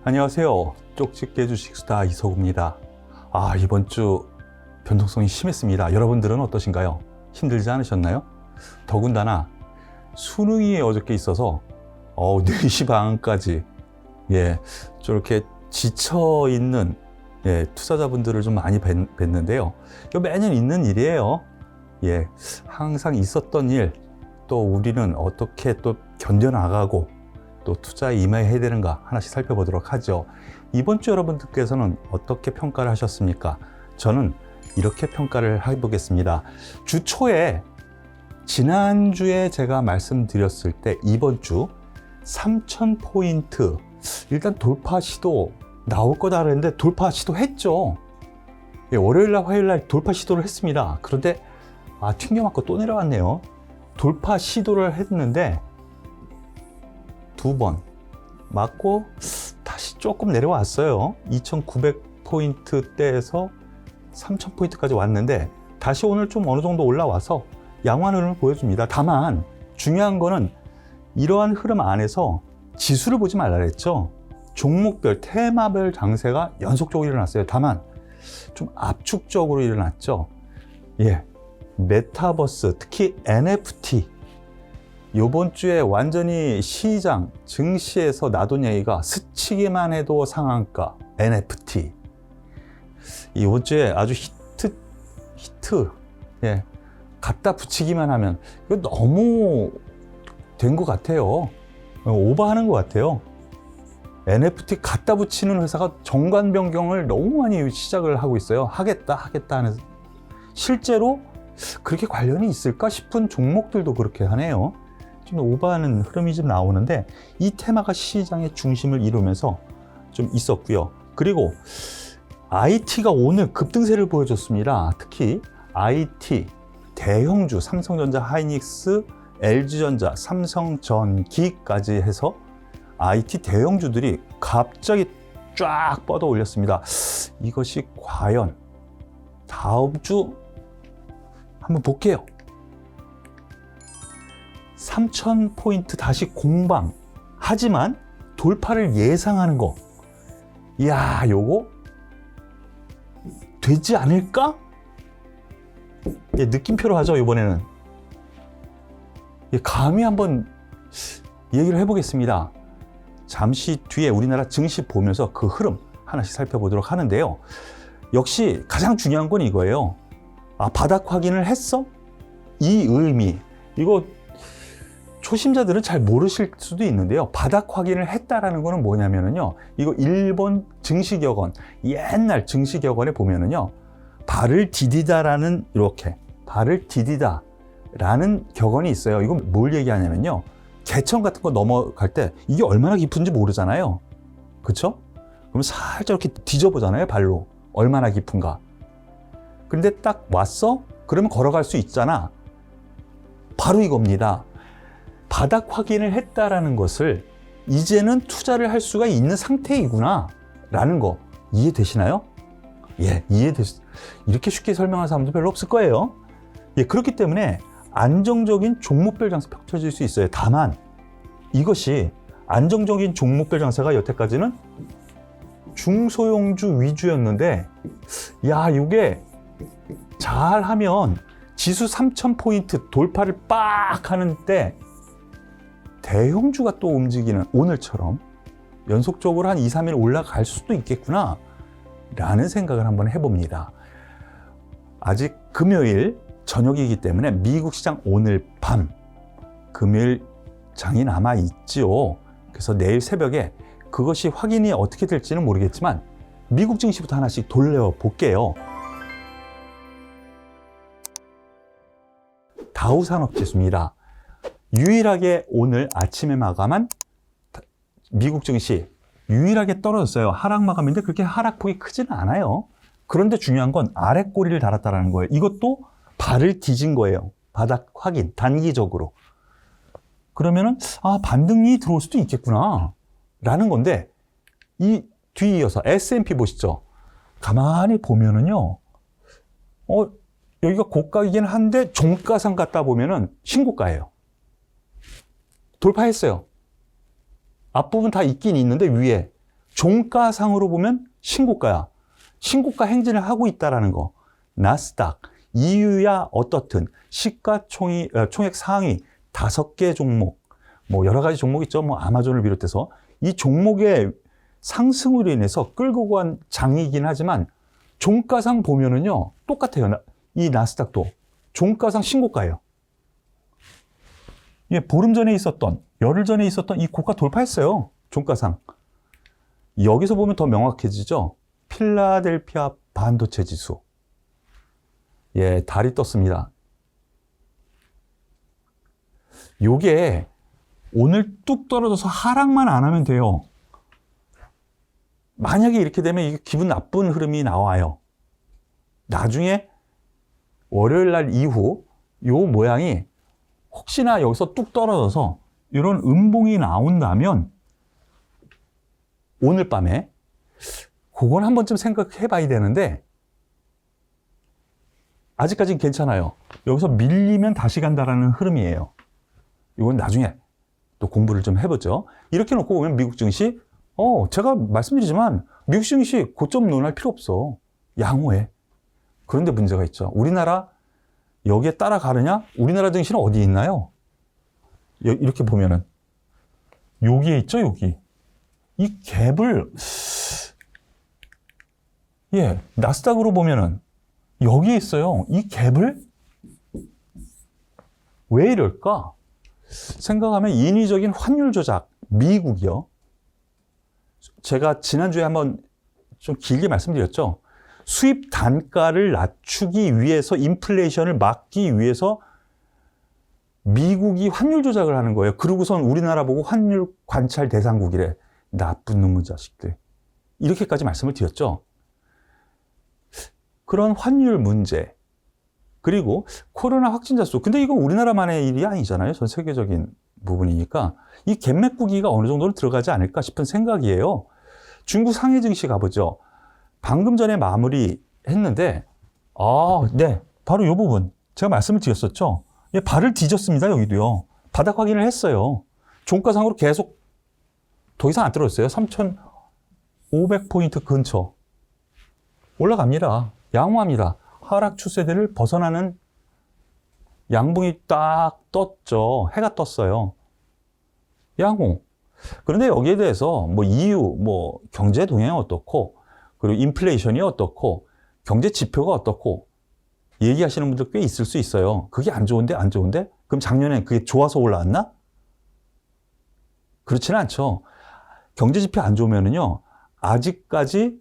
안녕하세요. 쪽집게 주식스타 이석우입니다. 이번 주 변동성이 심했습니다. 여러분들은 어떠신가요? 힘들지 않으셨나요? 더군다나 수능이 어저께 있어서 4시 반까지 저렇게 지쳐있는 투자자분들을 좀 많이 뵀는데요. 이거 매년 있는 일이에요. 항상 있었던 일, 또 우리는 어떻게 또 견뎌나가고 또 투자에 임해야 되는가 하나씩 살펴보도록 하죠. 이번 주 여러분들께서는 어떻게 평가를 하셨습니까? 저는 이렇게 평가를 해보겠습니다. 주 초에 지난주에 제가 말씀드렸을 때 이번 주 3,000포인트 일단 돌파 시도 나올 거다 그랬는데 돌파 시도 했죠. 월요일날 화요일날 돌파 시도를 했습니다. 그런데 튕겨맞고 또 내려왔네요. 돌파 시도를 했는데 2번 맞고 다시 조금 내려왔어요. 2,900포인트대에서 3,000포인트까지 왔는데 다시 오늘 좀 어느 정도 올라와서 양호한 흐름을 보여줍니다. 다만 중요한 거는 이러한 흐름 안에서 지수를 보지 말라 그랬죠. 종목별, 테마별 장세가 연속적으로 일어났어요. 다만 좀 압축적으로 일어났죠. 메타버스, 특히 NFT 이번 주에 완전히 시장, 증시에서 나돈 얘기가 스치기만 해도 상한가, NFT. 이번 주에 아주 히트. 갖다 붙이기만 하면 이거 너무 된 것 같아요. 오버하는 것 같아요. NFT 갖다 붙이는 회사가 정관 변경을 너무 많이 시작을 하고 있어요. 하겠다 하는. 실제로 그렇게 관련이 있을까 싶은 종목들도 그렇게 하네요. 좀 오버하는 흐름이 좀 나오는데 이 테마가 시장의 중심을 이루면서 좀 있었고요. 그리고 IT가 오늘 급등세를 보여줬습니다. 특히 IT 대형주 삼성전자, 하이닉스, LG전자, 삼성전기까지 해서 IT 대형주들이 갑자기 쫙 뻗어 올렸습니다. 이것이 과연 다음 주 한번 볼게요. 3,000포인트 다시 공방. 하지만 돌파를 예상하는 거. 요거 되지 않을까? 느낌표로 하죠, 이번에는. 감히 한번 얘기를 해보겠습니다. 잠시 뒤에 우리나라 증시 보면서 그 흐름 하나씩 살펴보도록 하는데요. 역시 가장 중요한 건 이거예요. 바닥 확인을 했어? 이 의미. 이거 초심자들은 잘 모르실 수도 있는데요. 바닥 확인을 했다라는 거는 뭐냐면요. 이거 일본 증시격언, 옛날 증시격언에 보면은요. 발을 디디다라는 이렇게 발을 디디다라는 격언이 있어요. 이건 뭘 얘기하냐면요. 개천 같은 거 넘어갈 때 이게 얼마나 깊은지 모르잖아요. 그렇죠? 그럼 살짝 이렇게 뒤져보잖아요. 발로. 얼마나 깊은가. 근데 딱 왔어? 그러면 걸어갈 수 있잖아. 바로 이겁니다. 바닥 확인을 했다라는 것을 이제는 투자를 할 수가 있는 상태이구나 라는 거 이해되시나요? 이렇게 쉽게 설명하는 사람도 별로 없을 거예요. 그렇기 때문에 안정적인 종목별 장세 펼쳐질 수 있어요. 다만 이것이 안정적인 종목별 장세가 여태까지는 중소형주 위주였는데 이게 잘하면 지수 3,000포인트 돌파를 빡 하는 때 대형주가 또 움직이는 오늘처럼 연속적으로 한 2, 3일 올라갈 수도 있겠구나 라는 생각을 한번 해봅니다. 아직 금요일 저녁이기 때문에 미국 시장 오늘 밤 금요일 장이 남아 있지요. 그래서 내일 새벽에 그것이 확인이 어떻게 될지는 모르겠지만 미국 증시부터 하나씩 돌려볼게요. 다우산업지수입니다. 유일하게 오늘 아침에 마감한 미국 증시 유일하게 떨어졌어요. 하락 마감인데 그렇게 하락폭이 크지는 않아요. 그런데 중요한 건 아래 꼬리를 달았다는 거예요. 이것도 발을 뒤진 거예요. 바닥 확인, 단기적으로. 그러면은 반등이 들어올 수도 있겠구나 라는 건데 이 뒤이어서 S&P 보시죠. 가만히 보면은요. 여기가 고가이긴 한데 종가상 갖다 보면은 신고가예요. 돌파했어요. 앞부분 다 있긴 있는데 위에 종가상으로 보면 신고가야. 신고가 행진을 하고 있다라는 거. 나스닥, 이유야 어떻든 총액 상위 5개 종목, 뭐 여러 가지 종목 있죠. 뭐 아마존을 비롯해서 이 종목의 상승으로 인해서 끌고 간 장이긴 하지만 종가상 보면은요 똑같아요. 이 나스닥도 종가상 신고가예요. 예, 보름 전에 있었던, 열흘 전에 있었던 이 고가 돌파했어요. 종가상. 여기서 보면 더 명확해지죠. 필라델피아 반도체 지수. 예, 달이 떴습니다. 요게 오늘 뚝 떨어져서 하락만 안 하면 돼요. 만약에 이렇게 되면 이게 기분 나쁜 흐름이 나와요. 나중에 월요일 날 이후 요 모양이 혹시나 여기서 뚝 떨어져서 이런 음봉이 나온다면 오늘 밤에 그건 한 번쯤 생각해 봐야 되는데 아직까지는 괜찮아요. 여기서 밀리면 다시 간다라는 흐름이에요. 이건 나중에 또 공부를 좀 해보죠. 이렇게 놓고 보면 미국 증시, 제가 말씀드리지만 미국 증시 고점 논할 필요 없어. 양호해. 그런데 문제가 있죠. 우리나라 여기에 따라가느냐? 우리나라 증시는 어디에 있나요? 이렇게 보면은 여기에 있죠, 여기. 이 갭을 나스닥으로 보면은 여기에 있어요. 이 갭을 왜 이럴까? 생각하면 인위적인 환율 조작, 미국이요. 제가 지난주에 한번 좀 길게 말씀드렸죠. 수입 단가를 낮추기 위해서 인플레이션을 막기 위해서 미국이 환율 조작을 하는 거예요. 그러고선 우리나라 보고 환율 관찰 대상국이래. 나쁜 놈의 자식들. 이렇게까지 말씀을 드렸죠. 그런 환율 문제, 그리고 코로나 확진자 수. 근데 이건 우리나라만의 일이 아니잖아요. 전 세계적인 부분이니까 이 갭 메꾸기가 어느 정도는 들어가지 않을까 싶은 생각이에요. 중국 상해 증시 가보죠. 방금 전에 마무리했는데 네, 바로 이 부분 제가 말씀을 드렸었죠. 발을 뒤졌습니다. 여기도요. 바닥 확인을 했어요. 종가상으로 계속 더 이상 안 떨어졌어요. 3,500포인트 근처 올라갑니다. 양호합니다. 하락 추세대를 벗어나는 양봉이 딱 떴죠. 해가 떴어요. 양호. 그런데 여기에 대해서 뭐 이유, 뭐 경제 동향이 어떻고, 그리고 인플레이션이 어떻고, 경제 지표가 어떻고 얘기하시는 분들 꽤 있을 수 있어요. 그게 안 좋은데? 그럼 작년에 그게 좋아서 올라왔나? 그렇지는 않죠. 경제 지표 안 좋으면은요, 아직까지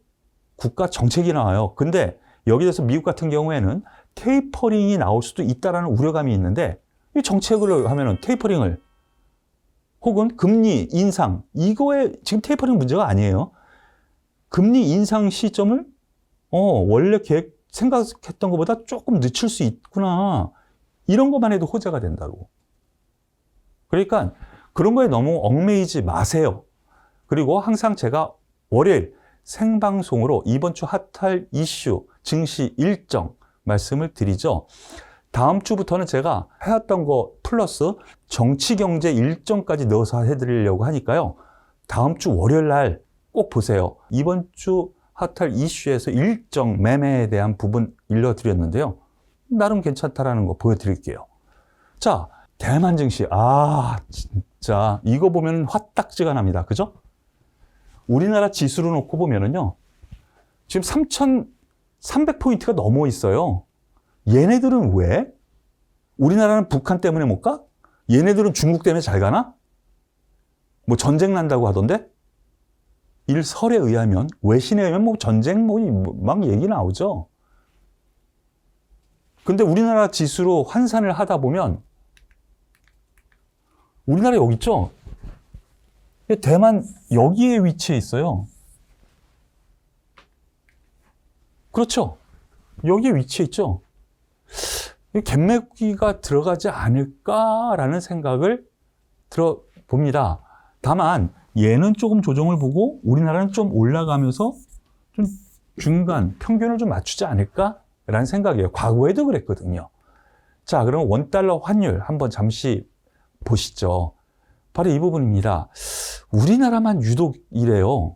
국가 정책이 나와요. 근데 여기에 대해서 미국 같은 경우에는 테이퍼링이 나올 수도 있다라는 우려감이 있는데, 이 정책을 하면은 테이퍼링을 혹은 금리 인상, 이거에 지금 테이퍼링 문제가 아니에요. 금리 인상 시점을 원래 생각했던 것보다 조금 늦출 수 있구나. 이런 것만 해도 호재가 된다고. 그러니까 그런 거에 너무 얽매이지 마세요. 그리고 항상 제가 월요일 생방송으로 이번 주 핫할 이슈, 증시 일정 말씀을 드리죠. 다음 주부터는 제가 해왔던 거 플러스 정치 경제 일정까지 넣어서 해드리려고 하니까요. 다음 주 월요일 날 꼭 보세요. 이번 주 핫할 이슈에서 일정 매매에 대한 부분 일러드렸는데요. 나름 괜찮다라는 거 보여드릴게요. 자, 대만 증시. 진짜 이거 보면 화딱지가 납니다. 그죠? 우리나라 지수로 놓고 보면은요. 지금 3,300포인트가 넘어 있어요. 얘네들은 왜? 우리나라는 북한 때문에 못 가? 얘네들은 중국 때문에 잘 가나? 뭐 전쟁 난다고 하던데? 일설에 의하면, 외신에 의하면 뭐 전쟁 막 얘기 나오죠. 근데 우리나라 지수로 환산을 하다 보면 우리나라 여기 있죠? 대만 여기에 위치해 있어요. 그렇죠? 여기에 위치해 있죠? 갭매기가 들어가지 않을까라는 생각을 들어봅니다. 다만 얘는 조금 조정을 보고 우리나라는 좀 올라가면서 좀 중간 평균을 좀 맞추지 않을까라는 생각이에요. 과거에도 그랬거든요. 자, 그럼 원달러 환율 한번 잠시 보시죠. 바로 이 부분입니다. 우리나라만 유독 이래요.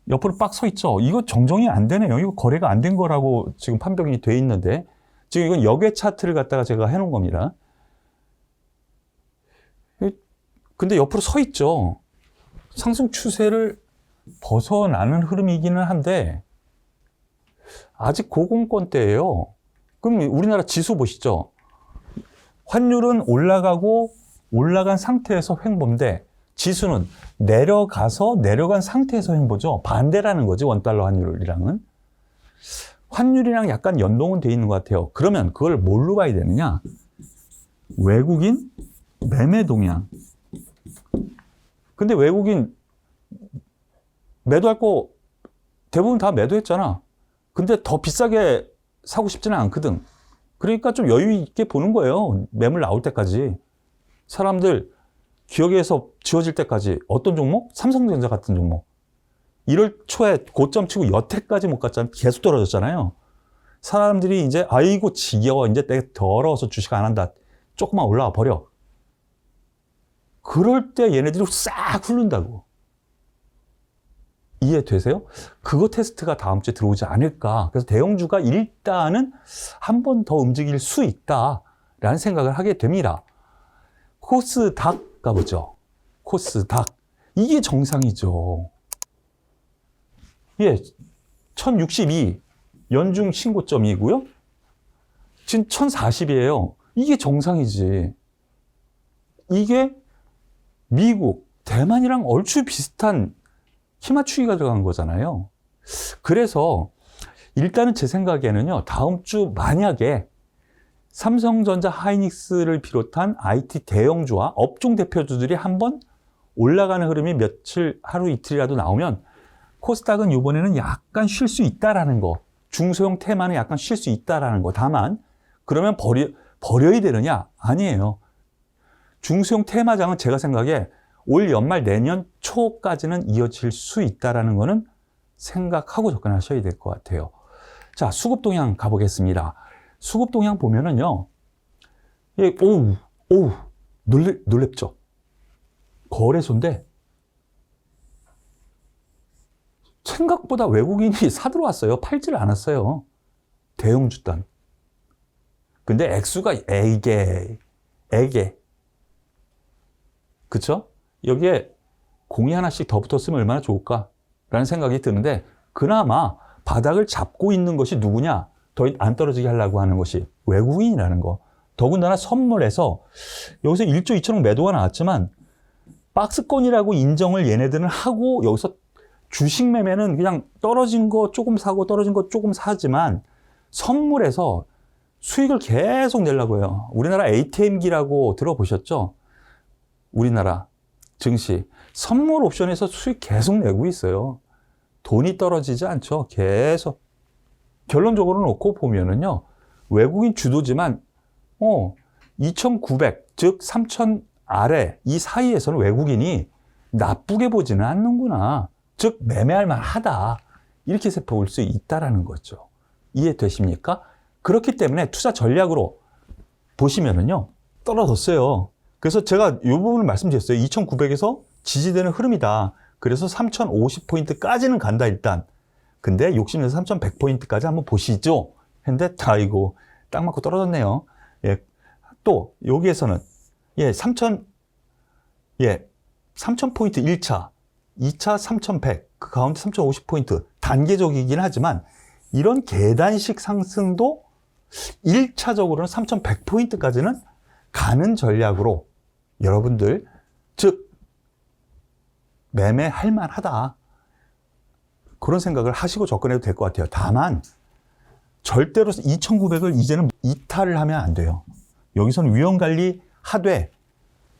옆으로 빡 서 있죠. 이거 정정이 안 되네요. 이거 거래가 안 된 거라고 지금 판별이 돼 있는데, 지금 이건 역외 차트를 갖다가 제가 해놓은 겁니다. 근데 옆으로 서 있죠. 상승 추세를 벗어나는 흐름이기는 한데 아직 고공권대예요. 그럼 우리나라 지수 보시죠. 환율은 올라가고 올라간 상태에서 횡보인데 지수는 내려간 상태에서 횡보죠. 반대라는 거지, 원달러 환율이랑은. 환율이랑 약간 연동은 돼 있는 것 같아요. 그러면 그걸 뭘로 봐야 되느냐? 외국인 매매 동향. 근데 외국인 매도할 거 대부분 다 매도했잖아. 근데 더 비싸게 사고 싶지는 않거든. 그러니까 좀 여유 있게 보는 거예요. 매물 나올 때까지. 사람들 기억에서 지워질 때까지. 어떤 종목? 삼성전자 같은 종목. 1월 초에 고점 치고 여태까지 못 갔잖아요. 계속 떨어졌잖아요. 사람들이 이제 아이고 지겨워. 이제 내가 더러워서 주식 안 한다. 조금만 올라와 버려. 그럴 때 얘네들이 싹 흐른다고. 이해되세요? 그거 테스트가 다음 주에 들어오지 않을까. 그래서 대형주가 일단은 한 번 더 움직일 수 있다라는 생각을 하게 됩니다. 코스닥 가보죠. 코스닥. 이게 정상이죠. 예, 1062 연중 신고점이고요. 지금 1040이에요. 이게 정상이지. 이게 미국, 대만이랑 얼추 비슷한 힘맞추기가 들어간 거잖아요. 그래서 일단은 제 생각에는요, 다음 주 만약에 삼성전자, 하이닉스를 비롯한 IT 대형주와 업종 대표주들이 한번 올라가는 흐름이 며칠, 하루 이틀이라도 나오면 코스닥은 이번에는 약간 쉴 수 있다라는 거, 중소형 테마는 약간 쉴 수 있다라는 거. 다만 그러면 버려야 되느냐? 아니에요. 중소형 테마장은 제가 생각에 올 연말 내년 초까지는 이어질 수 있다라는 거는 생각하고 접근하셔야 될 것 같아요. 자, 수급 동향 가보겠습니다. 수급 동향 보면은요, 예, 놀랍죠? 거래소인데 생각보다 외국인이 사들어왔어요. 팔지를 않았어요. 대형주 단. 근데 액수가 애게. 그쵸? 여기에 공이 하나씩 더 붙었으면 얼마나 좋을까라는 생각이 드는데, 그나마 바닥을 잡고 있는 것이 누구냐? 더 안 떨어지게 하려고 하는 것이 외국인이라는 거. 더군다나 선물에서 여기서 1조 2천억 매도가 나왔지만 박스권이라고 인정을 얘네들은 하고, 여기서 주식 매매는 그냥 떨어진 거 조금 사고 떨어진 거 조금 사지만 선물에서 수익을 계속 내려고 해요. 우리나라 ATM기라고 들어보셨죠? 우리나라 증시. 선물 옵션에서 수익 계속 내고 있어요. 돈이 떨어지지 않죠. 계속. 결론적으로 놓고 보면은요, 외국인 주도지만 2,900, 즉 3,000 아래 이 사이에서는 외국인이 나쁘게 보지는 않는구나. 즉 매매할 만하다. 이렇게 볼 수 있다라는 거죠. 이해되십니까? 그렇기 때문에 투자 전략으로 보시면은요, 떨어졌어요. 그래서 제가 이 부분을 말씀드렸어요. 2,900에서 지지되는 흐름이다. 그래서 3,050포인트까지는 간다, 일단. 근데 욕심내서 3,100포인트까지 한번 보시죠. 근데 아이고, 딱 맞고 떨어졌네요. 예. 또 여기에서는 3,000포인트 1차, 2차 3,100, 그 가운데 3,050포인트. 단계적이긴 하지만 이런 계단식 상승도 1차적으로는 3,100포인트까지는 가는 전략으로 여러분들, 즉 매매할 만하다. 그런 생각을 하시고 접근해도 될 것 같아요. 다만 절대로 2,900을 이제는 이탈을 하면 안 돼요. 여기서는 위험관리 하되,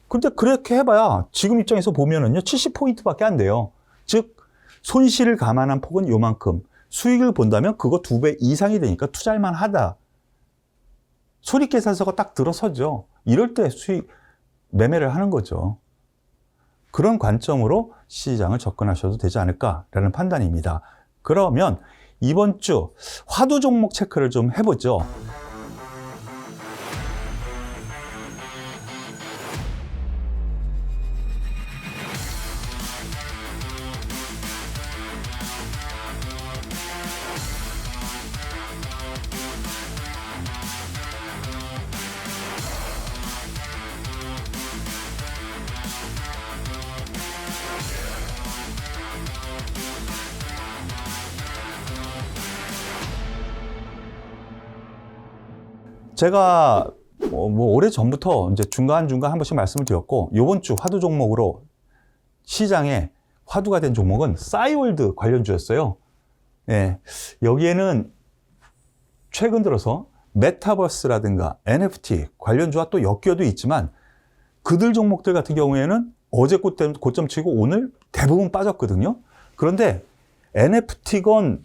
근데 그렇게 해봐야 지금 입장에서 보면은요, 70포인트밖에 안 돼요. 즉 손실을 감안한 폭은 요만큼, 수익을 본다면 그거 2배 이상이 되니까 투자할 만하다. 손익계산서가 딱 들어서죠. 이럴 때 수익 매매를 하는 거죠. 그런 관점으로 시장을 접근하셔도 되지 않을까라는 판단입니다. 그러면 이번 주 화두 종목 체크를 좀 해보죠. 제가 오래 전부터 이제 중간중간 한 번씩 말씀을 드렸고, 요번 주 화두 종목으로 시장에 화두가 된 종목은 싸이월드 관련주였어요. 예, 여기에는 최근 들어서 메타버스라든가 NFT 관련주와 또 엮여도 있지만, 그들 종목들 같은 경우에는 어제 고점 치고 오늘 대부분 빠졌거든요. 그런데 NFT건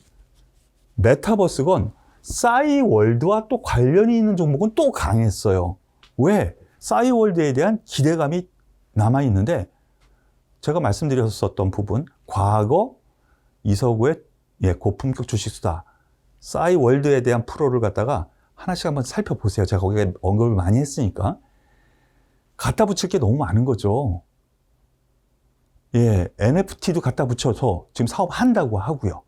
메타버스건 싸이월드와 또 관련이 있는 종목은 또 강했어요. 왜? 싸이월드에 대한 기대감이 남아있는데, 제가 말씀드렸었던 부분, 과거 이서구의 고품격 주식수다, 싸이월드에 대한 프로를 갖다가 하나씩 한번 살펴보세요. 제가 거기에 언급을 많이 했으니까. 갖다 붙일 게 너무 많은 거죠. 예, NFT도 갖다 붙여서 지금 사업한다고 하고요.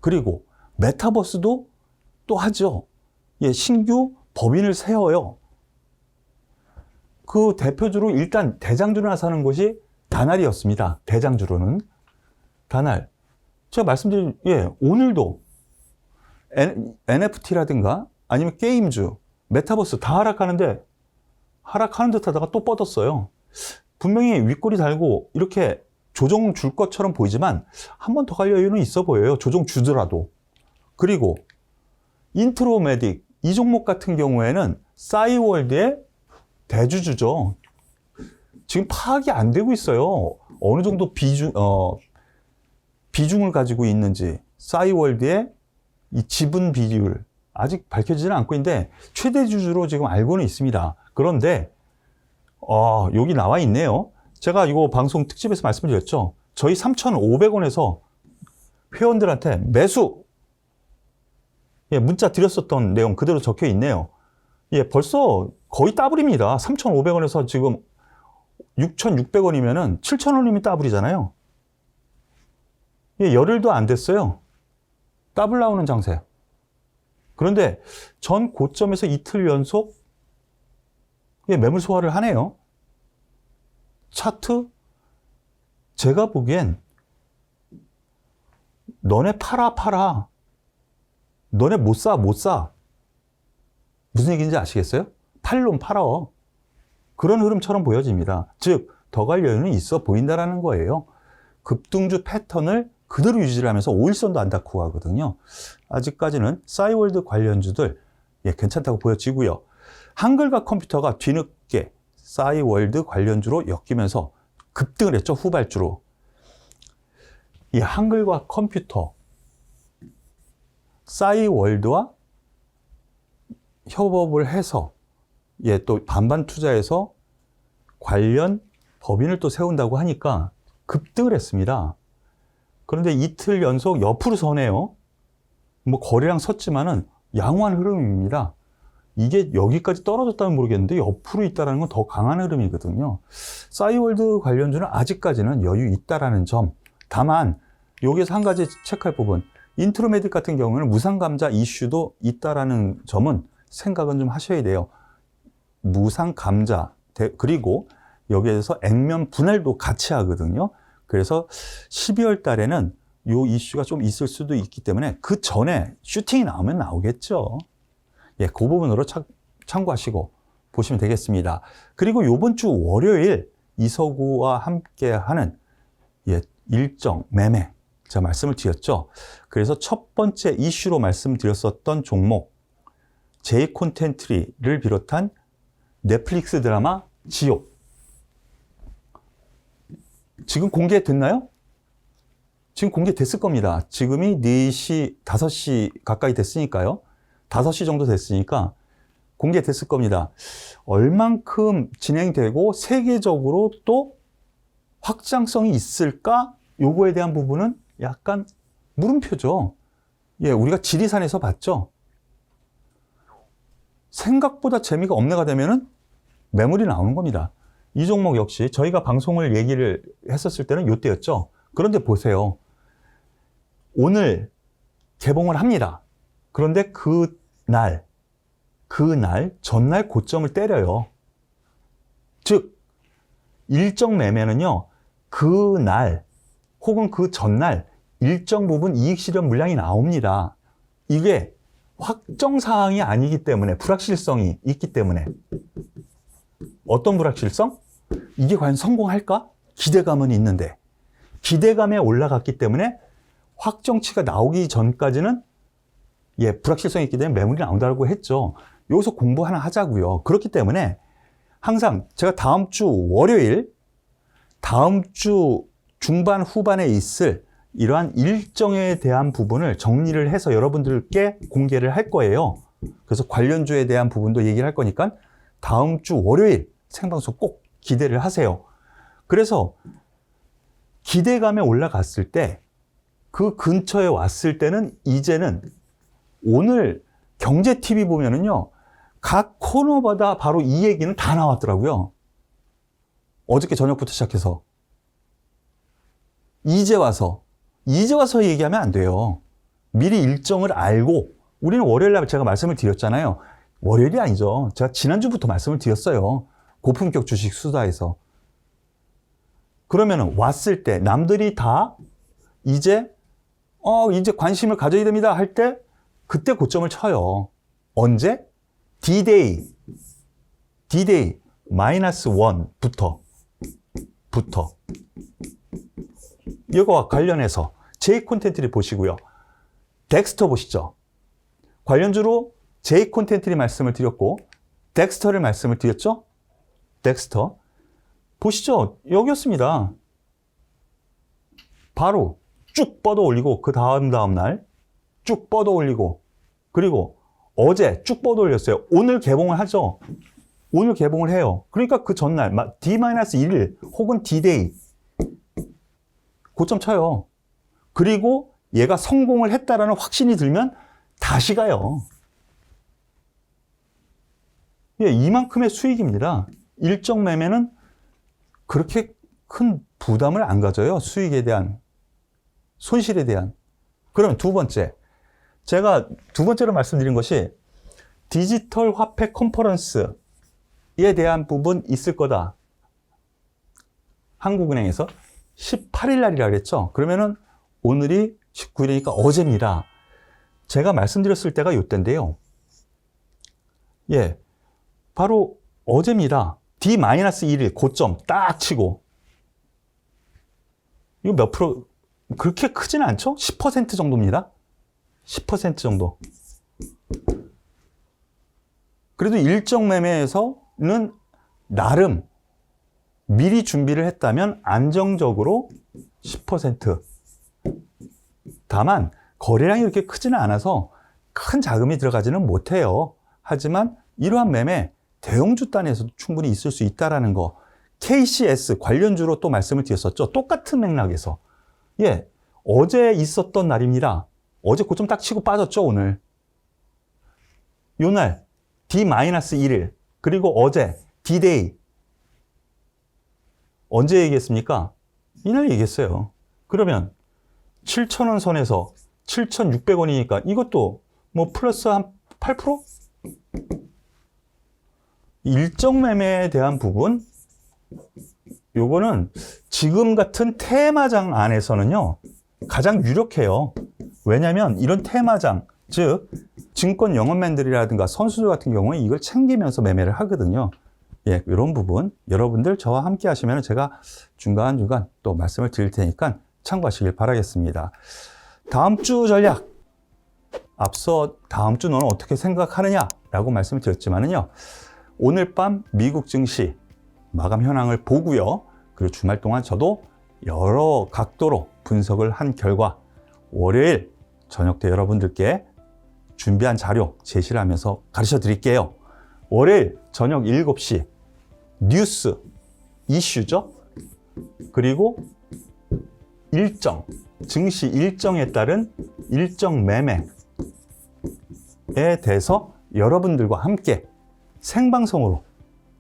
그리고 메타버스도 또 하죠. 예, 신규 법인을 세워요. 그 대표주로 일단 대장주를 나서는 것이 다날이었습니다. 대장주로는. 다날. 제가 말씀드린, 오늘도 NFT라든가 아니면 게임주, 메타버스 다 하락하는데, 하락하는 듯 하다가 또 뻗었어요. 분명히 윗꼬리 달고 이렇게 조정 줄 것처럼 보이지만 한 번 더 갈 여유는 있어 보여요. 조정 주더라도. 그리고 인트로메딕, 이 종목 같은 경우에는 싸이월드의 대주주죠. 지금 파악이 안 되고 있어요. 어느 정도 비중을 가지고 있는지, 싸이월드의 이 지분 비율 아직 밝혀지지는 않고 있는데 최대 주주로 지금 알고는 있습니다. 그런데 여기 나와 있네요. 제가 이거 방송 특집에서 말씀드렸죠. 저희 3,500원에서 회원들한테 매수 문자 드렸었던 내용 그대로 적혀 있네요. 벌써 거의 따블입니다. 3,500원에서 지금 6,600원이면은 7,000원이면 따블이잖아요. 열흘도 안 됐어요. 따블 나오는 장세. 그런데 전 고점에서 이틀 연속 매물 소화를 하네요. 차트, 제가 보기엔 너네 팔아. 너네 못 사. 무슨 얘기인지 아시겠어요? 팔론 팔어. 그런 흐름처럼 보여집니다. 즉, 더 갈 여유는 있어 보인다라는 거예요. 급등주 패턴을 그대로 유지를 하면서 5일선도 안 닿고 가거든요. 아직까지는 싸이월드 관련주들 괜찮다고 보여지고요. 한글과 컴퓨터가 뒤늦게 싸이월드 관련주로 엮이면서 급등을 했죠. 후발주로. 이 한글과 컴퓨터, 싸이월드와 협업을 해서 또 반반 투자해서 관련 법인을 또 세운다고 하니까 급등을 했습니다. 그런데 이틀 연속 옆으로 서네요. 거래량 섰지만은 양호한 흐름입니다. 이게 여기까지 떨어졌다면 모르겠는데 옆으로 있다는 건 더 강한 흐름이거든요. 싸이월드 관련주는 아직까지는 여유 있다라는 점. 다만 여기서 한 가지 체크할 부분, 인트로메딕 같은 경우는 무상감자 이슈도 있다라는 점은 생각은 좀 하셔야 돼요. 무상감자, 그리고 여기에서 액면 분할도 같이 하거든요. 그래서 12월 달에는 이 이슈가 좀 있을 수도 있기 때문에 그 전에 슈팅이 나오면 나오겠죠. 그 부분으로 참고하시고 보시면 되겠습니다. 그리고 이번 주 월요일 이서구와 함께 하는 일정 매매, 제가 말씀을 드렸죠. 그래서 첫 번째 이슈로 말씀드렸었던 종목, 제이 콘텐츠를 비롯한 넷플릭스 드라마 지옥. 지금 공개됐나요? 지금 공개됐을 겁니다. 지금이 4시, 5시 가까이 됐으니까요. 5시 정도 됐으니까 공개됐을 겁니다. 얼만큼 진행되고 세계적으로 또 확장성이 있을까? 요거에 대한 부분은 약간 물음표죠. 우리가 지리산에서 봤죠. 생각보다 재미가 없네가 되면은 매물이 나오는 겁니다. 이 종목 역시 저희가 방송을 얘기를 했었을 때는 이때였죠. 그런데 보세요. 오늘 개봉을 합니다. 그런데 전날 고점을 때려요. 즉, 일정 매매는요, 그날 혹은 그 전날 일정 부분 이익 실현 물량이 나옵니다. 이게 확정사항이 아니기 때문에 불확실성이 있기 때문에 어떤 불확실성? 이게 과연 성공할까? 기대감은 있는데 기대감에 올라갔기 때문에 확정치가 나오기 전까지는 불확실성이 있기 때문에 매물이 나온다고 했죠. 여기서 공부 하나 하자고요. 그렇기 때문에 항상 제가 다음 주 월요일, 다음 주 중반 후반에 있을 이러한 일정에 대한 부분을 정리를 해서 여러분들께 공개를 할 거예요. 그래서 관련주에 대한 부분도 얘기를 할 거니까 다음 주 월요일 생방송 꼭 기대를 하세요. 그래서 기대감에 올라갔을 때 그 근처에 왔을 때는 이제는 오늘 경제TV 보면은요, 각 코너마다 바로 이 얘기는 다 나왔더라고요. 어저께 저녁부터 시작해서. 이제 와서 얘기하면 안 돼요. 미리 일정을 알고, 우리는 월요일 날 제가 말씀을 드렸잖아요. 월요일이 아니죠. 제가 지난주부터 말씀을 드렸어요. 고품격 주식 수다에서. 그러면 왔을 때 남들이 다 이제 관심을 가져야 됩니다 할 때 그때 고점을 쳐요. 언제? D-Day -1부터 이거와 관련해서 J 콘텐츠를 보시고요. 덱스터 보시죠. 관련주로 J 콘텐츠를 말씀을 드렸고 덱스터를 말씀을 드렸죠. 덱스터 보시죠. 여기였습니다. 바로 쭉 뻗어 올리고 그 다음 날 쭉 뻗어 올리고 그리고 어제 쭉 뻗어 올렸어요. 오늘 개봉을 하죠. 오늘 개봉을 해요. 그러니까 그 전날 D-1일 혹은 D-Day 고점 쳐요. 그리고 얘가 성공을 했다라는 확신이 들면 다시 가요. 이만큼의 수익입니다. 일정 매매는 그렇게 큰 부담을 안 가져요. 수익에 대한, 손실에 대한. 그러면 두 번째, 제가 두 번째로 말씀드린 것이 디지털 화폐 컨퍼런스에 대한 부분 있을 거다. 한국은행에서 18일 날이라 그랬죠. 그러면은 오늘이 19일이니까 어제입니다. 제가 말씀드렸을 때가 이때인데요. 바로 어제입니다. D-1일 고점 딱 치고. 이거 몇 프로, 그렇게 크지는 않죠? 10% 정도입니다. 10% 정도. 그래도 일정 매매에서는 나름 미리 준비를 했다면 안정적으로 10%. 다만 거래량이 이렇게 크지는 않아서 큰 자금이 들어가지는 못해요. 하지만 이러한 매매 대형주 단에서도 충분히 있을 수 있다는 거. KCS 관련주로 또 말씀을 드렸었죠. 똑같은 맥락에서. 어제 있었던 날입니다. 어제 고점 딱 치고 빠졌죠, 오늘. 요날 D-1일 그리고 어제 D-Day 언제 얘기했습니까? 이날 얘기했어요. 그러면 7,000원 선에서 7,600원이니까 이것도 뭐 플러스 한 8%? 일정 매매에 대한 부분, 요거는 지금 같은 테마장 안에서는요, 가장 유력해요. 왜냐면 이런 테마장, 즉 증권 영업맨들이라든가 선수들 같은 경우에 이걸 챙기면서 매매를 하거든요. 이런 부분 여러분들 저와 함께 하시면 제가 중간중간 또 말씀을 드릴 테니까 참고하시길 바라겠습니다. 다음 주 전략, 앞서 다음 주 너는 어떻게 생각하느냐라고 말씀을 드렸지만은요, 오늘 밤 미국 증시 마감 현황을 보고요. 그리고 주말 동안 저도 여러 각도로 분석을 한 결과 월요일 저녁 때 여러분들께 준비한 자료 제시를 하면서 가르쳐 드릴게요. 월요일 저녁 7시 뉴스 이슈죠. 그리고 일정, 증시 일정에 따른 일정 매매에 대해서 여러분들과 함께 생방송으로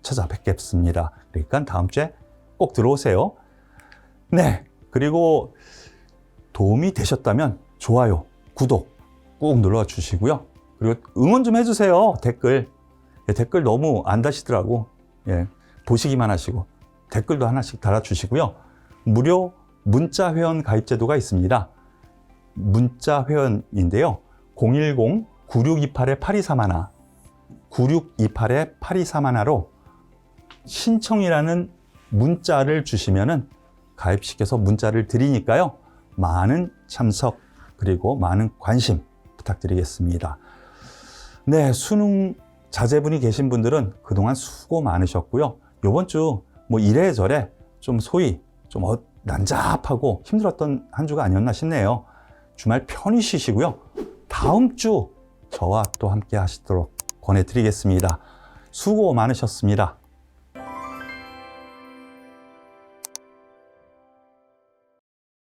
찾아뵙겠습니다. 그러니까 다음 주에 꼭 들어오세요. 그리고 도움이 되셨다면 좋아요, 구독 꾹 눌러 주시고요. 그리고 응원 좀 해주세요. 댓글 너무 안 다시더라고. 보시기만 하시고 댓글도 하나씩 달아주시고요. 무료 문자 회원 가입 제도가 있습니다. 문자 회원인데요. 9628-8231, 9628-8231로 신청이라는 문자를 주시면은 가입시켜서 문자를 드리니까요. 많은 참석 그리고 많은 관심 부탁드리겠습니다. 네, 수능 자제분이 계신 분들은 그동안 수고 많으셨고요. 이번 주 뭐 이래저래 좀 소위 좀 난잡하고 힘들었던 한 주가 아니었나 싶네요. 주말 편히 쉬시고요. 다음 주 저와 또 함께 하시도록 권해드리겠습니다. 수고 많으셨습니다.